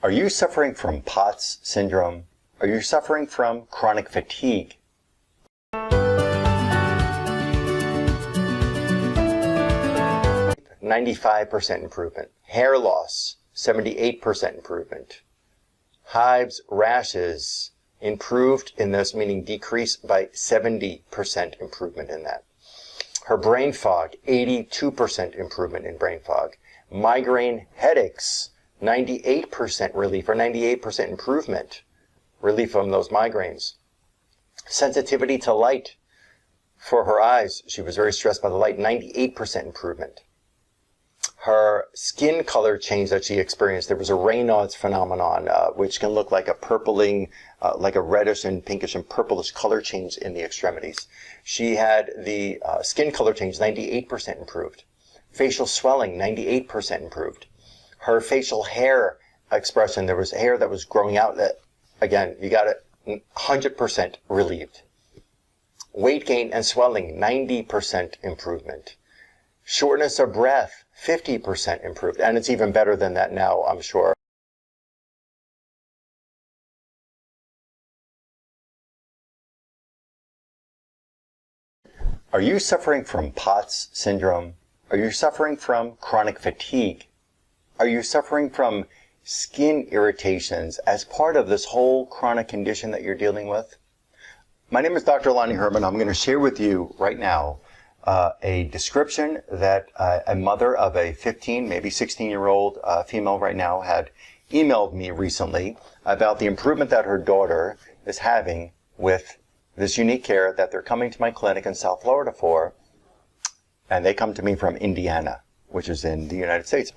Are you suffering from POTS syndrome? Are you suffering from chronic fatigue? %95 improvement. Hair loss, 78% improvement. Hives, rashes, improved in this, meaning decreased by 70% improvement in that. Her brain fog, 82% improvement in brain fog. Migraine headaches, 98% relief or 98% improvement, relief from those migraines. Sensitivity to light for her eyes, she was very stressed by the light, 98% improvement. Her skin color change that she experienced, there was a Raynaud's phenomenon, which can look like a purpling, like a reddish and pinkish and purplish color change in the extremities. She had the skin color change, 98% improved. Facial swelling, 98% improved. Her facial hair expression, there was hair that was growing out that, again, you got it 100% relieved. Weight gain and swelling, 90% improvement. Shortness of breath, 50% improved. And it's even better than that now, I'm sure. Are you suffering from POTS syndrome? Are you suffering from chronic fatigue? Are you suffering from skin irritations as part of this whole chronic condition that you're dealing with? My name is Dr. Herman. I'm going to share with you right now a description that a mother of a 15, maybe 16-year-old female right now had emailed me recently about the improvement that her daughter is having with this unique care that they're coming to my clinic in South Florida for, and they come to me from Indiana, which is in the United States.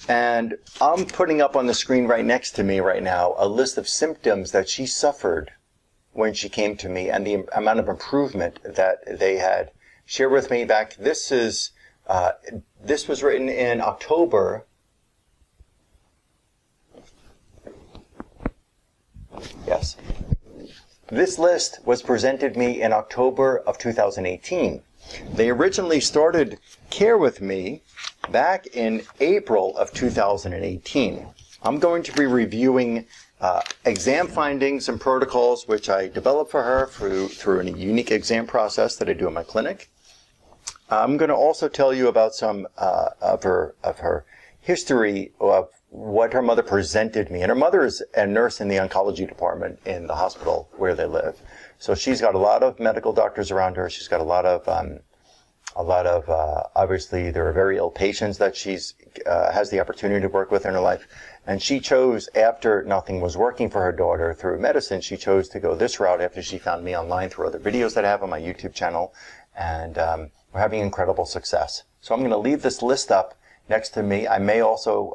And I'm putting up on the screen right next to me right now a list of symptoms that she suffered when she came to me and the amount of improvement that they had shared with me back. This was written in October. Yes. This list was presented me in October of 2018. They originally started care with me back in April of 2018. I'm going to be reviewing exam findings and protocols which I developed for her through a unique exam process that I do in my clinic. I'm going to also tell you about some of her history of what her mother presented me. And her mother is a nurse in the oncology department in the hospital where they live. So she's got a lot of medical doctors around her. She's got a lot of obviously there are very ill patients that she's has the opportunity to work with in her life. And she chose, after nothing was working for her daughter through medicine, she chose to go this route after she found me online through other videos that I have on my YouTube channel. And we're having incredible success. So I'm going to leave this list up next to me. I may also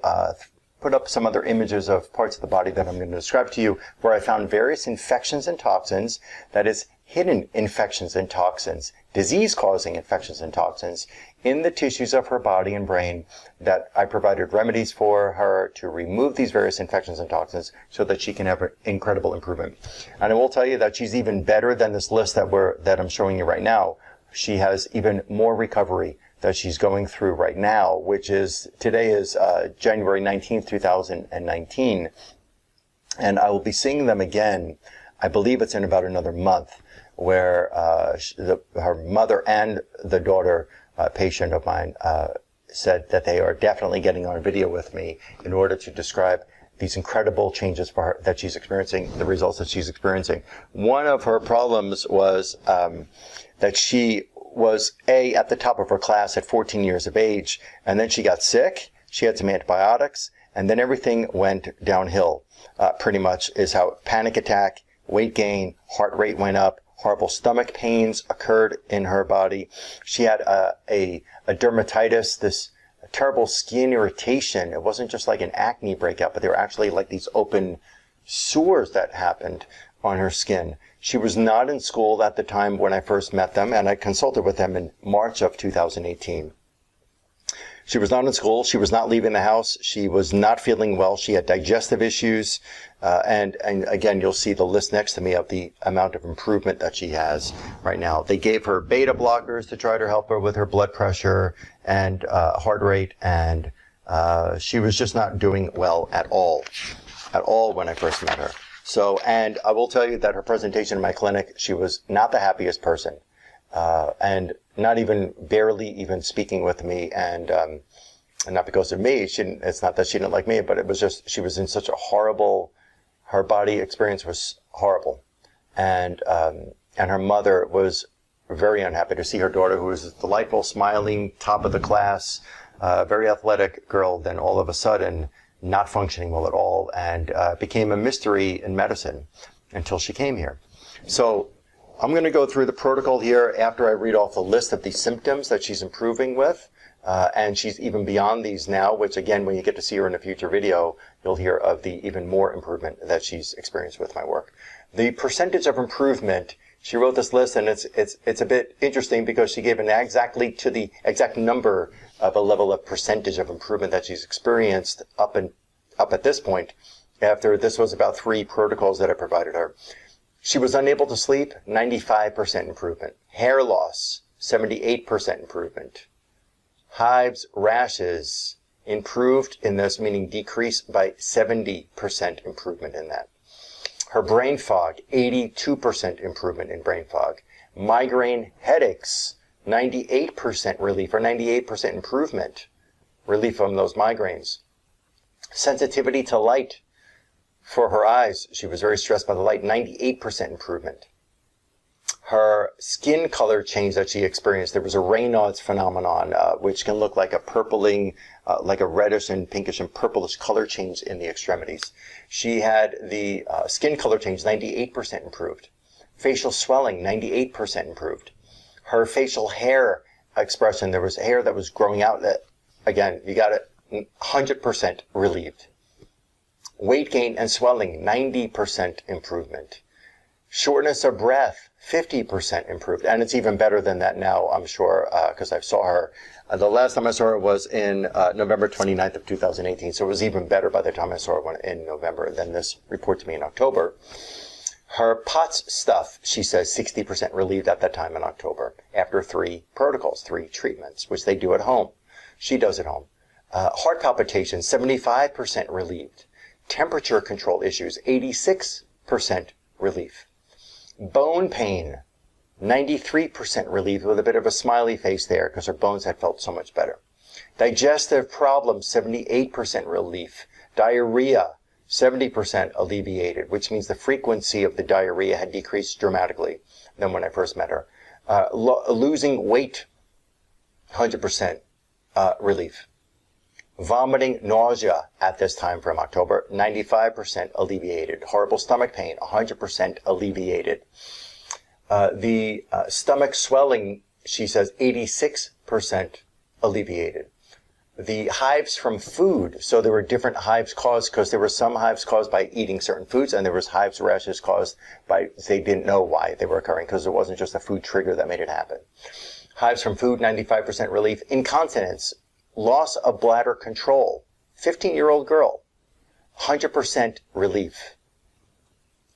put up some other images of parts of the body that I'm going to describe to you where I found various infections and toxins, that is, hidden infections and toxins, disease-causing infections and toxins in the tissues of her body and brain, that I provided remedies for her to remove these various infections and toxins so that she can have an incredible improvement. And I will tell you that she's even better than this list that I'm showing you right now. She has even more recovery that she's going through right now, which is, today is January 19th, 2019. And I will be seeing them again, I believe it's in about another month, where her mother and the daughter patient of mine said that they are definitely getting on video with me in order to describe these incredible changes for her that she's experiencing, the results that she's experiencing. One of her problems was that she was at the top of her class at 14 years of age, and then she got sick, she had some antibiotics, and then everything went downhill, pretty much is how panic attack, weight gain, heart rate went up, horrible stomach pains occurred in her body. She had a dermatitis, this terrible skin irritation. It wasn't just like an acne breakout, but they were actually like these open sores that happened on her skin. She was not in school at the time when I first met them, and I consulted with them in March of 2018. She was not in school. She was not leaving the house. She was not feeling well. She had digestive issues. And again, you'll see the list next to me of the amount of improvement that she has right now. They gave her beta blockers to try to help her with her blood pressure and heart rate, and she was just not doing well at all. at all when I first met her. So, and I will tell you that her presentation in my clinic, she was not the happiest person, and not even barely even speaking with me, and not because of me. It's not that she didn't like me, but it was just she was in such a horrible. Her body experience was horrible, and her mother was very unhappy to see her daughter, who was a delightful, smiling, top of the class, very athletic girl, then all of a sudden not functioning well at all, and became a mystery in medicine until she came here. So I'm going to go through the protocol here after I read off the list of the symptoms that she's improving with. And she's even beyond these now, which again, when you get to see her in a future video, you'll hear of the even more improvement that she's experienced with my work. The percentage of improvement, she wrote this list, and it's a bit interesting because she gave an exactly to the exact number of a level of percentage of improvement that she's experienced up at this point, after this was about 3 protocols that I provided her. She was unable to sleep, 95% improvement. Hair loss, 78% improvement. Hives, rashes, improved in this, meaning decreased by 70% improvement in that. Her brain fog, 82% improvement in brain fog. Migraine headaches, 98% relief, or 98% improvement, relief from those migraines. Sensitivity to light for her eyes, she was very stressed by the light, 98% improvement. Her skin color change that she experienced, there was a Raynaud's phenomenon, which can look like a purpling, like a reddish and pinkish and purplish color change in the extremities. She had the skin color change, 98% improved. Facial swelling, 98% improved. Her facial hair expression, there was hair that was growing out that, again, you got it 100% relieved. Weight gain and swelling, 90% improvement. Shortness of breath, 50% improved. And it's even better than that now, I'm sure, because I saw her. The last time I saw her was in November 29th of 2018. So it was even better by the time I saw her in November than this report to me in October. Her POTS stuff, she says, 60% relieved at that time in October after 3 protocols, 3 treatments, which they do at home. She does at home. Heart palpitations, 75% relieved. Temperature control issues, 86% relief. Bone pain, 93% relief, with a bit of a smiley face there because her bones had felt so much better. Digestive problems, 78% relief. Diarrhea, 70% alleviated, which means the frequency of the diarrhea had decreased dramatically than when I first met her. Losing weight, 100% relief. Vomiting, nausea at this time from October, 95% alleviated. Horrible stomach pain, 100% alleviated. The stomach swelling, she says, 86% alleviated. The hives from food, so there were different hives caused, because there were some hives caused by eating certain foods, and there was hives, rashes caused by, they didn't know why they were occurring, because it wasn't just a food trigger that made it happen. Hives from food, 95% relief. Incontinence, loss of bladder control, 15-year-old girl, 100% relief.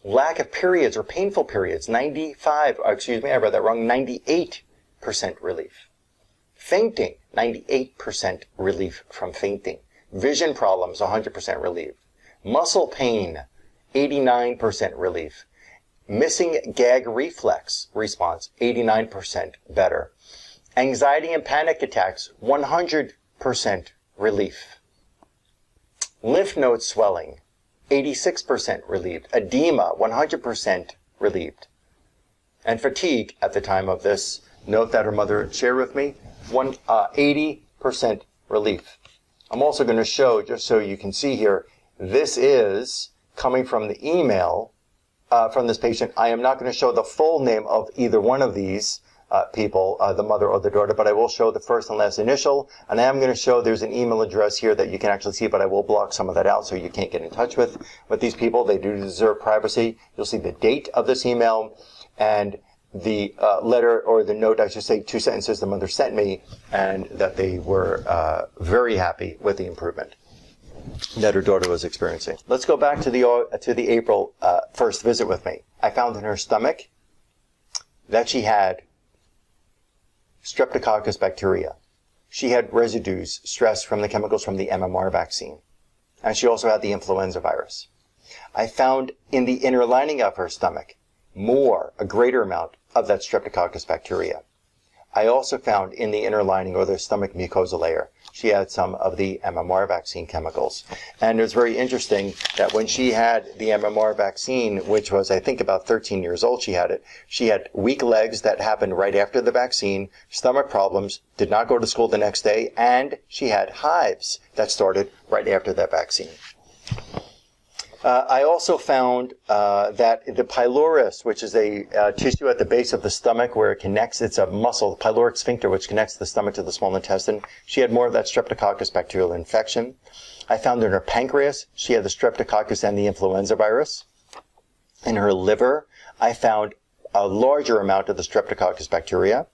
Lack of periods or painful periods, 98% relief. Fainting, 98% relief from fainting. Vision problems, 100% relief. Muscle pain, 89% relief. Missing gag reflex response, 89% better. Anxiety and panic attacks, 100% relief. Lymph node swelling, 86% relieved. Edema, 100% relieved. And fatigue, at the time of this note that her mother shared with me, 80% relief. I'm also going to show, just so you can see here, this is coming from the email from this patient. I am not going to show the full name of either one of these people, the mother or the daughter, but I will show the first and last initial, and I am going to show there's an email address here that you can actually see, but I will block some of that out so you can't get in touch with these people. They do deserve privacy. You'll see the date of this email and the letter, or the note, I should say, 2 sentences the mother sent me, and that they were very happy with the improvement that her daughter was experiencing. Let's go back to the April first visit with me. I found in her stomach that she had Streptococcus bacteria. She had residues, stress from the chemicals from the MMR vaccine. And she also had the influenza virus. I found in the inner lining of her stomach a greater amount of that Streptococcus bacteria. I also found in the inner lining, or the stomach mucosa layer, she had some of the MMR vaccine chemicals. And it was very interesting that when she had the MMR vaccine, which was, I think, about 13 years old, she had weak legs that happened right after the vaccine, stomach problems, did not go to school the next day, and she had hives that started right after that vaccine. I also found that the pylorus, which is a tissue at the base of the stomach where it connects, it's a muscle, the pyloric sphincter, which connects the stomach to the small intestine. She had more of that Streptococcus bacterial infection. I found in her pancreas, she had the Streptococcus and the influenza virus. In her liver, I found a larger amount of the Streptococcus bacteria.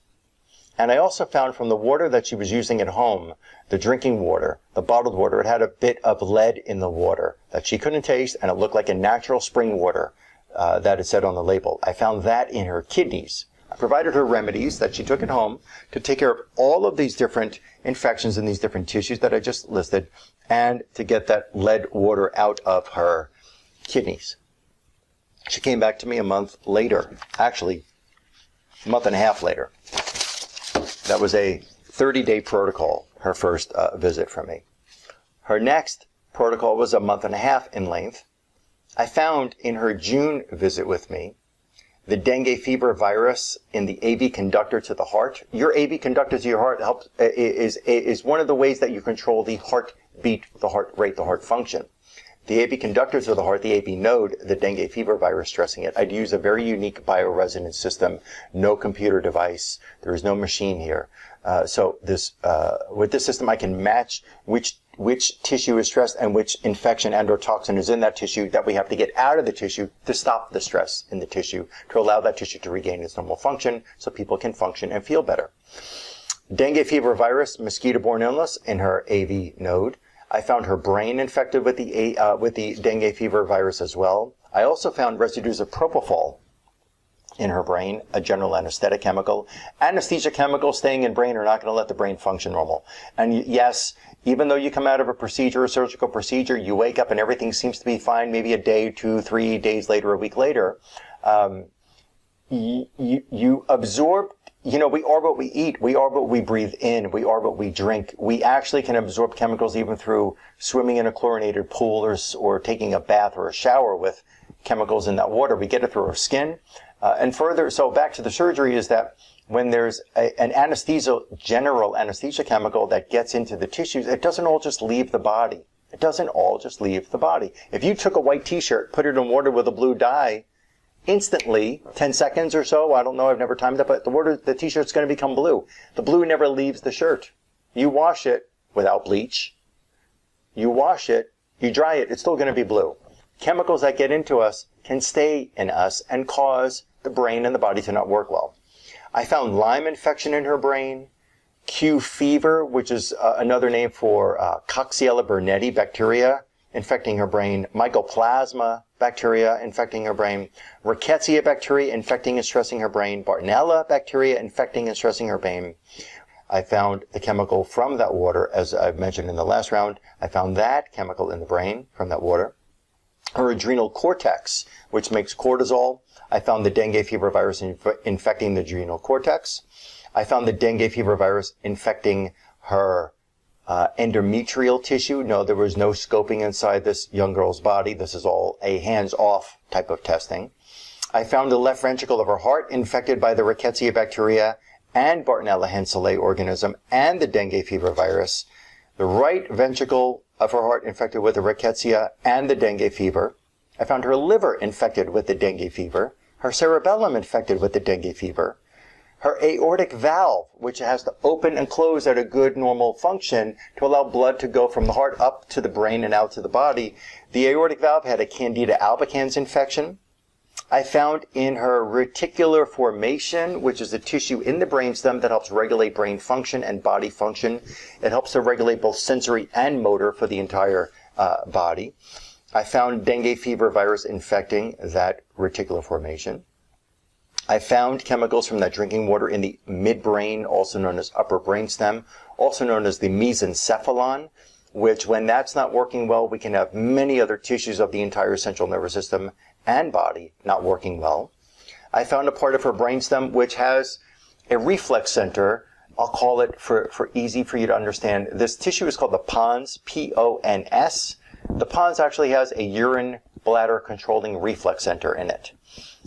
And I also found from the water that she was using at home, the drinking water, the bottled water, it had a bit of lead in the water that she couldn't taste, and it looked like a natural spring water that it said on the label. I found that in her kidneys. I provided her remedies that she took at home to take care of all of these different infections in these different tissues that I just listed, and to get that lead water out of her kidneys. She came back to me a month later, actually a month and a half later. That was a 30-day protocol, her first visit from me. Her next protocol was a month and a half in length. I found in her June visit with me the dengue fever virus in the AV conductor to the heart. Your AV conductor to your heart is one of the ways that you control the heartbeat, the heart rate, the heart function. The AV conductor to the heart, the AV node, the dengue fever virus stressing it. I'd use a very unique bioresonance system, no computer device. There is no machine here. So with this system, I can match which tissue is stressed and which infection and or toxin is in that tissue that we have to get out of the tissue to stop the stress in the tissue, to allow that tissue to regain its normal function so people can function and feel better. Dengue fever virus, mosquito-borne illness in her AV node. I found her brain infected with the dengue fever virus as well. I also found residues of propofol in her brain, a general anesthetic chemical. Anesthesia chemicals staying in brain are not going to let the brain function normal. And yes, even though you come out of a procedure, a surgical procedure, you wake up and everything seems to be fine, maybe a day, 2, 3 days later, a week later, you absorb. You know, we are what we eat. We are what we breathe in. We are what we drink. We actually can absorb chemicals even through swimming in a chlorinated pool or taking a bath or a shower with chemicals in that water. We get it through our skin. And further, so back to the surgery is that when there's an anesthesia, general anesthesia chemical that gets into the tissues, it doesn't all just leave the body. It doesn't all just leave the body. If you took a white t-shirt, put it in water with a blue dye, instantly, 10 seconds or so, I don't know, I've never timed it, but the t-shirt's going to become blue. The blue never leaves the shirt. You wash it without bleach. You wash it, you dry it, it's still going to be blue. Chemicals that get into us can stay in us and cause the brain and the body to not work well. I found Lyme infection in her brain, Q fever, which is another name for Coxiella burnetii bacteria infecting her brain, Mycoplasma bacteria infecting her brain, Rickettsia bacteria infecting and stressing her brain, Bartonella bacteria infecting and stressing her brain. I found the chemical from that water, as I've mentioned in the last round. I found that chemical in the brain from that water. Her adrenal cortex, which makes cortisol. I found the dengue fever virus infecting the adrenal cortex. I found the dengue fever virus infecting her endometrial tissue. No, there was no scoping inside this young girl's body. This is all a hands-off type of testing. I found the left ventricle of her heart infected by the Rickettsia bacteria and Bartonella henselae organism and the dengue fever virus. The right ventricle of her heart infected with the Rickettsia and the dengue fever. I found her liver infected with the dengue fever. Her cerebellum infected with the dengue fever. Her aortic valve, which has to open and close at a good normal function to allow blood to go from the heart up to the brain and out to the body. The aortic valve had a Candida albicans infection. I found in her reticular formation, which is a tissue in the brainstem that helps regulate brain function and body function. It helps to regulate both sensory and motor for the entire body. I found dengue fever virus infecting that reticular formation. I found chemicals from that drinking water in the midbrain, also known as upper brainstem, also known as the mesencephalon. which when that's not working well, we can have many other tissues of the entire central nervous system and body not working well. I found a part of her brainstem which has a reflex center. I'll call it for easy for you to understand. This tissue is called the pons, P-O-N-S. The pons actually has a urine bladder controlling reflex center in it.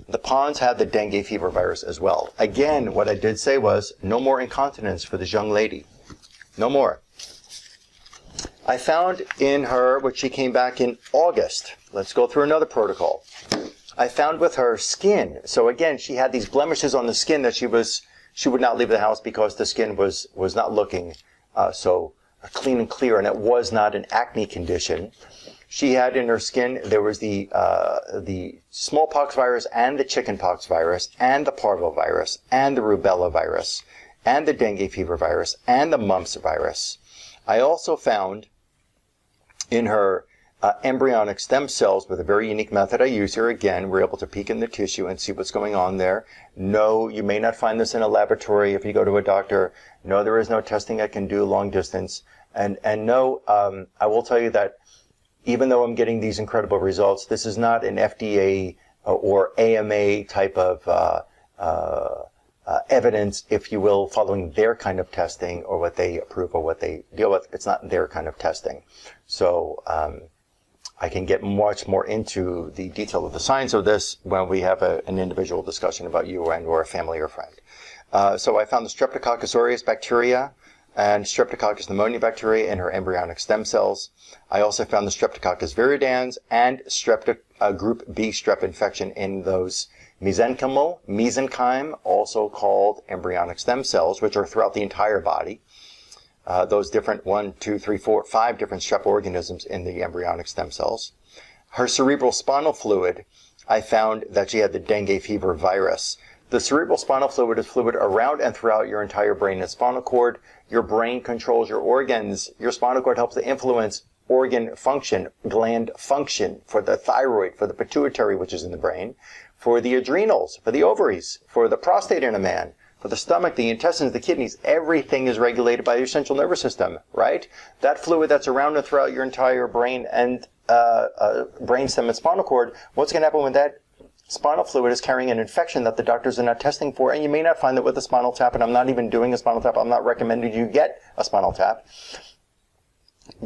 The pons have the dengue fever virus as well. Again, what I did say was no more incontinence for this young lady. No more. I found in her, which she came back in August. Let's go through another protocol. I found with her skin. So again, she had these blemishes on the skin that she would not leave the house because the skin was not looking so clean and clear, and it was not an acne condition. She had in her skin, there was the smallpox virus and the chickenpox virus and the parvovirus and the rubella virus and the dengue fever virus and the mumps virus. I also found in her embryonic stem cells with a very unique method I use here. Again, we're able to peek in the tissue and see what's going on there. No, you may not find this in a laboratory if you go to a doctor. No, there is no testing I can do long distance. And no, I will tell you that even though I'm getting these incredible results, this is not an FDA or AMA type of evidence, if you will, following their kind of testing or what they approve or what they deal with. It's not their kind of testing. So I can get much more into the detail of the science of this when we have an individual discussion about you and or a family or friend. So I found the Streptococcus aureus bacteria and Streptococcus pneumonia bacteria in her embryonic stem cells. I also found the Streptococcus viridans and group B strep infection in those mesenchymal, also called embryonic stem cells, which are throughout the entire body. Those different 5 different strep organisms in the embryonic stem cells. Her cerebral spinal fluid, I found that she had the dengue fever virus. The cerebral spinal fluid is fluid around and throughout your entire brain and spinal cord. Your brain controls your organs. Your spinal cord helps to influence organ function, gland function, for the thyroid, for the pituitary, which is in the brain, for the adrenals, for the ovaries, for the prostate in a man, for the stomach, the intestines, the kidneys. Everything is regulated by your central nervous system, right? That fluid that's around and throughout your entire brain and brainstem and spinal cord, what's going to happen when that spinal fluid is carrying an infection that the doctors are not testing for? And you may not find it with a spinal tap, and I'm not even doing a spinal tap. I'm not recommending you get a spinal tap.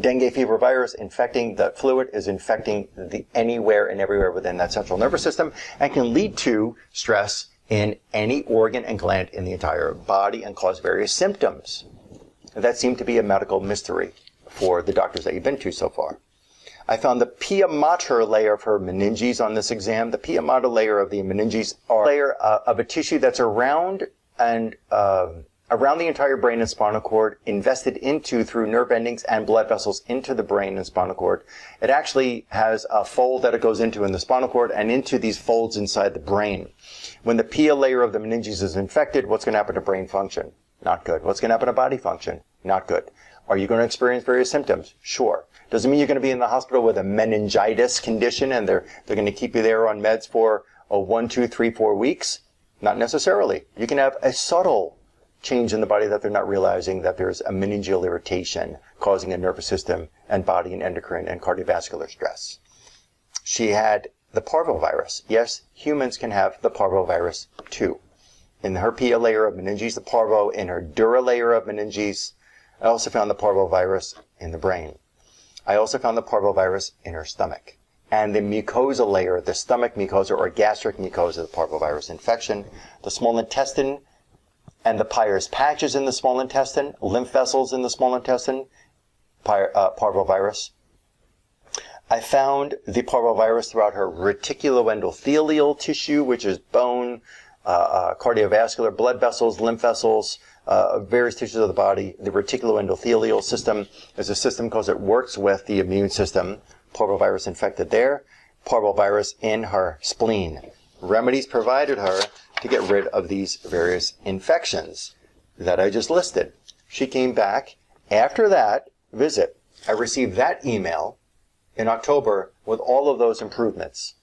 Dengue fever virus infecting the fluid is infecting anywhere and everywhere within that central nervous system and can lead to stress in any organ and gland in the entire body and cause various symptoms. That seemed to be a medical mystery for the doctors that you've been to so far. I found the pia mater layer of her meninges on this exam. The pia mater layer of the meninges are a layer of a tissue that's around and around the entire brain and spinal cord, invested into through nerve endings and blood vessels into the brain and spinal cord. It actually has a fold that it goes into in the spinal cord and into these folds inside the brain. When the pia layer of the meninges is infected, what's going to happen to brain function? Not good. What's going to happen to body function? Not good. Are you going to experience various symptoms? Sure. Doesn't mean you're going to be in the hospital with a meningitis condition and they're going to keep you there on meds for 1, 2, 3, 4 weeks. Not necessarily. You can have a subtle change in the body that they're not realizing, that there's a meningeal irritation causing a nervous system and body and endocrine and cardiovascular stress. She had the parvovirus. Yes, humans can have the parvovirus too. In her pia layer of meninges, the parvo, in her dura layer of meninges. I also found the parvovirus in the brain. I also found the parvovirus in her stomach. And the mucosa layer, the stomach mucosa or gastric mucosa, the parvovirus infection. The small intestine and the Peyer's patches in the small intestine, lymph vessels in the small intestine, parvovirus. I found the parvovirus throughout her reticuloendothelial tissue, which is bone, cardiovascular, blood vessels, lymph vessels, various tissues of the body. The reticuloendothelial system is a system because it works with the immune system. Parvovirus infected there. Parvovirus in her spleen. Remedies provided her to get rid of these various infections that I just listed. She came back. After that visit, I received that email in October with all of those improvements.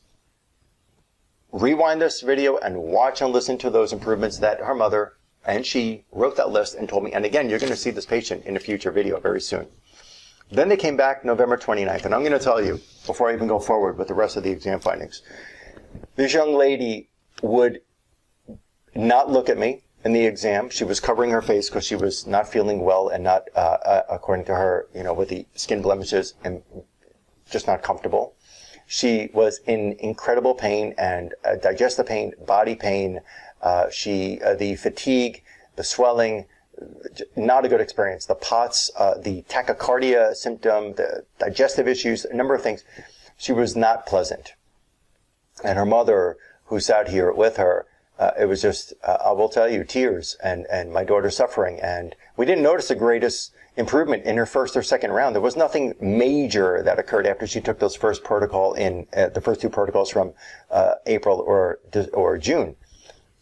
Rewind this video and watch and listen to those improvements that her mother and she wrote that list and told me. And again, you're going to see this patient in a future video very soon. Then they came back November 29th, and I'm going to tell you, before I even go forward with the rest of the exam findings, this young lady would not look at me in the exam. She was covering her face because she was not feeling well and not, according to her, with the skin blemishes and just not comfortable. She was in incredible pain and digestive pain, body pain, the fatigue, the swelling, not a good experience. The POTS, the tachycardia symptom, the digestive issues, a number of things. She was not pleasant. And her mother, who sat here with her, it was just, I will tell you, tears and my daughter suffering. And we didn't notice the greatest improvement in her first or second round. There was nothing major that occurred after she took those first protocol the first two protocols from April or June.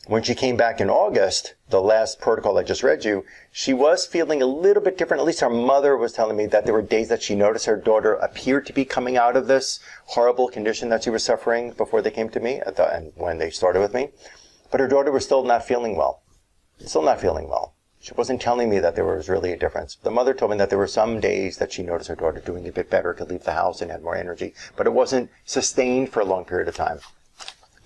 When she came back in August, the last protocol I just read you, she was feeling a little bit different. At least her mother was telling me that there were days that she noticed her daughter appeared to be coming out of this horrible condition that she was suffering before they came to me and when they started with me. But her daughter was still not feeling well. Still not feeling well. She wasn't telling me that there was really a difference. The mother told me that there were some days that she noticed her daughter doing a bit better, could leave the house and had more energy, but it wasn't sustained for a long period of time.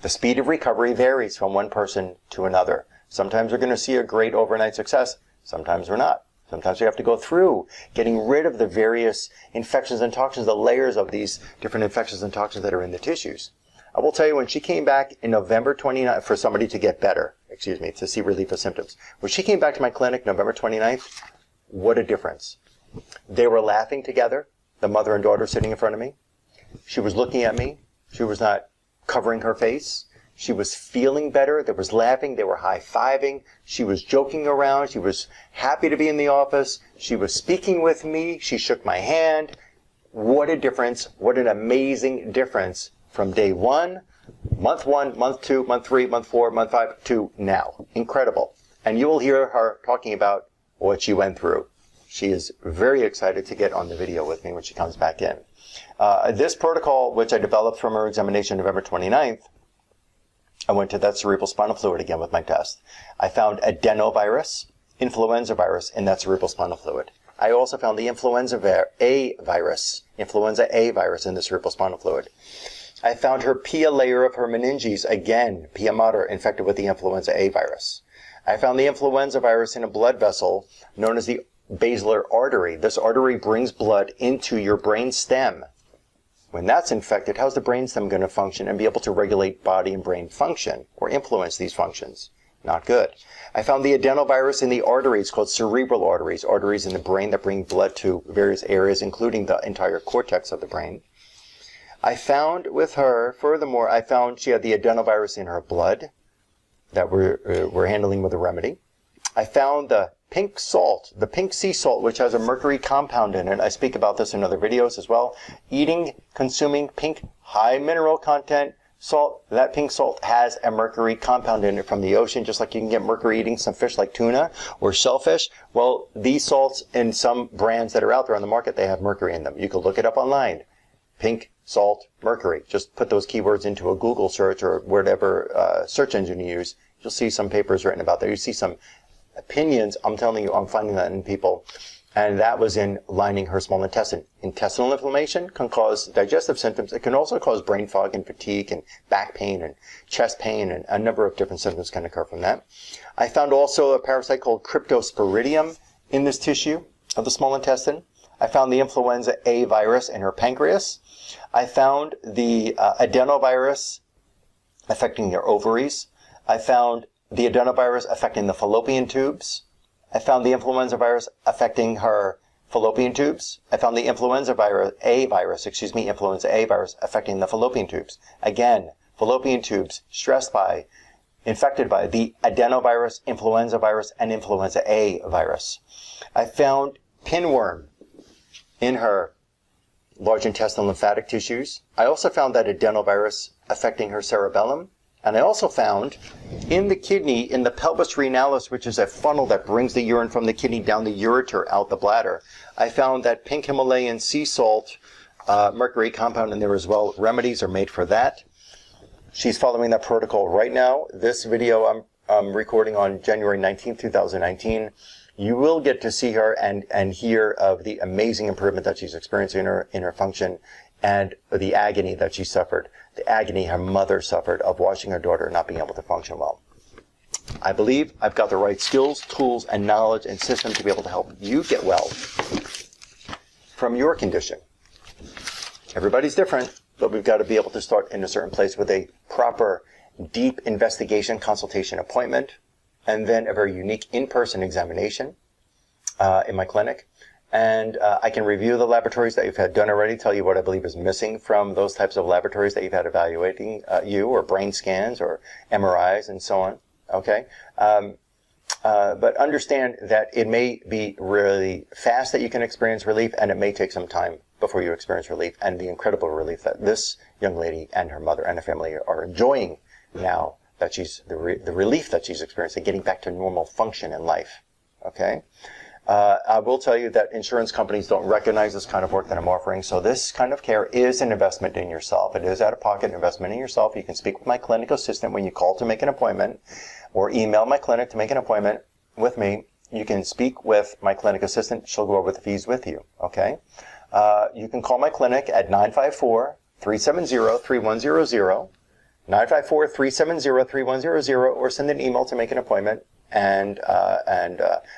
The speed of recovery varies from one person to another. Sometimes we're going to see a great overnight success. Sometimes we're not. Sometimes we have to go through getting rid of the various infections and toxins, the layers of these different infections and toxins that are in the tissues. I will tell you, when she came back in November 29th, for somebody to get better, to see relief of symptoms. When she came back to my clinic November 29th, what a difference. They were laughing together, the mother and daughter sitting in front of me. She was looking at me. She was not covering her face. She was feeling better. There was laughing. They were high-fiving. She was joking around. She was happy to be in the office. She was speaking with me. She shook my hand. What a difference. What an amazing difference from day one, month 2, month 3, month 4, month 5 to now. Incredible. And you will hear her talking about what she went through. She is very excited to get on the video with me when she comes back in. This protocol, which I developed from her examination November 29th, I went to that cerebral spinal fluid again with my test. I found adenovirus, influenza virus in that cerebral spinal fluid. I also found the influenza A virus in the cerebral spinal fluid. I found her Pia layer of her meninges, again, Pia mater, infected with the influenza A virus. I found the influenza virus in a blood vessel known as the basilar artery. This artery brings blood into your brain stem. When that's infected, how's the brain stem going to function and be able to regulate body and brain function or influence these functions? Not good. I found the adenovirus in the arteries called cerebral arteries, arteries in the brain that bring blood to various areas, including the entire cortex of the brain. I found with her, furthermore, I found she had the adenovirus in her blood that we're handling with a remedy. I found the pink salt, the pink sea salt, which has a mercury compound in it. I speak about this in other videos as well. Consuming pink, high mineral content salt. That pink salt has a mercury compound in it from the ocean, just like you can get mercury eating some fish like tuna or shellfish. Well, these salts in some brands that are out there on the market, they have mercury in them. You can look it up online. Pink salt, mercury. Just put those keywords into a Google search or whatever search engine you use. You'll see some papers written about that. You see some opinions. I'm telling you, I'm finding that in people. And that was in lining her small intestine. Intestinal inflammation can cause digestive symptoms. It can also cause brain fog and fatigue and back pain and chest pain, and a number of different symptoms can occur from that. I found also a parasite called Cryptosporidium in this tissue of the small intestine. I found the influenza A virus in her pancreas. I found the adenovirus affecting her ovaries. I found the adenovirus affecting the fallopian tubes. I found the influenza virus affecting her fallopian tubes. I found the influenza A virus affecting the fallopian tubes. Again, fallopian tubes infected by the adenovirus, influenza virus, and influenza A virus. I found pinworm in her large intestinal lymphatic tissues. I also found that adenovirus affecting her cerebellum. And I also found in the kidney, in the pelvis renalis, which is a funnel that brings the urine from the kidney down the ureter out the bladder, I found that pink Himalayan sea salt mercury compound in there as well. Remedies are made for that. She's following that protocol right now. This video I'm recording on January 19th, 2019. you will get to see her and hear of the amazing improvement that she's experiencing in her function and the agony that she suffered, the agony her mother suffered of watching her daughter not being able to function well. I believe I've got the right skills, tools, and knowledge and system to be able to help you get well from your condition. Everybody's different, but we've got to be able to start in a certain place with a proper, deep investigation, consultation appointment, and then a very unique in-person examination in my clinic. And I can review the laboratories that you've had done already, tell you what I believe is missing from those types of laboratories that you've had evaluating you, or brain scans, or MRIs, and so on. Okay? But understand that it may be really fast that you can experience relief, and it may take some time before you experience relief, and the incredible relief that this young lady and her mother and her family are enjoying now that she's, the relief that she's experiencing, getting back to normal function in life. Okay? I will tell you that insurance companies don't recognize this kind of work that I'm offering, so this kind of care is an investment in yourself. It is out-of-pocket investment in yourself. You can speak with my clinic assistant when you call to make an appointment, or email my clinic to make an appointment with me. You can speak with my clinic assistant. She'll go over the fees with you, okay? You can call my clinic at 954-370-3100, 954-370-3100, or send an email to make an appointment, and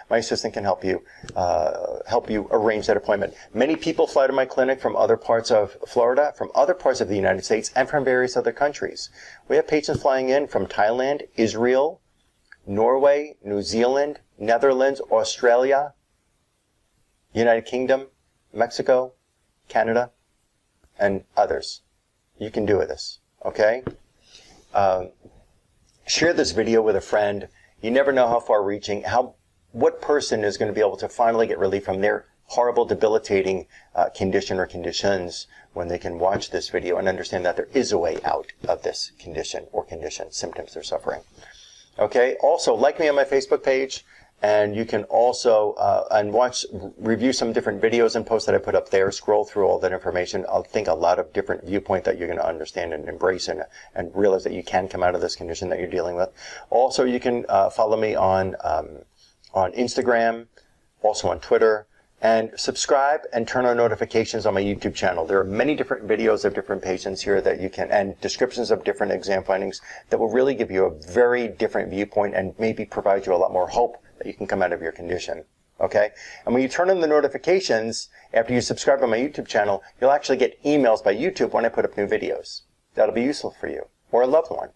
my assistant can help you arrange that appointment. Many people fly to my clinic from other parts of Florida, from other parts of the United States, and from various other countries. We have patients flying in from Thailand, Israel, Norway, New Zealand, Netherlands, Australia, United Kingdom, Mexico, Canada, and others. You can do this, okay? Share this video with a friend. You never know how far-reaching, what person is going to be able to finally get relief from their horrible, debilitating condition or conditions when they can watch this video and understand that there is a way out of this condition or symptoms they're suffering. Okay. Also, like me on my Facebook page, and you can also review some different videos and posts that I put up there. Scroll through all that information. I think a lot of different viewpoint that you're going to understand and embrace and realize that you can come out of this condition that you're dealing with. Also, you can follow me on Instagram, also on Twitter, and subscribe and turn on notifications on my YouTube channel. There are many different videos of different patients here that you can, and descriptions of different exam findings that will really give you a very different viewpoint and maybe provide you a lot more hope that you can come out of your condition. Okay? And when you turn on the notifications after you subscribe on my YouTube channel, you'll actually get emails by YouTube when I put up new videos. That'll be useful for you or a loved one.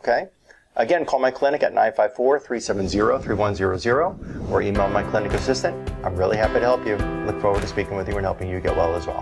Okay? Again, call my clinic at 954-370-3100 or email my clinic assistant. I'm really happy to help you. Look forward to speaking with you and helping you get well as well.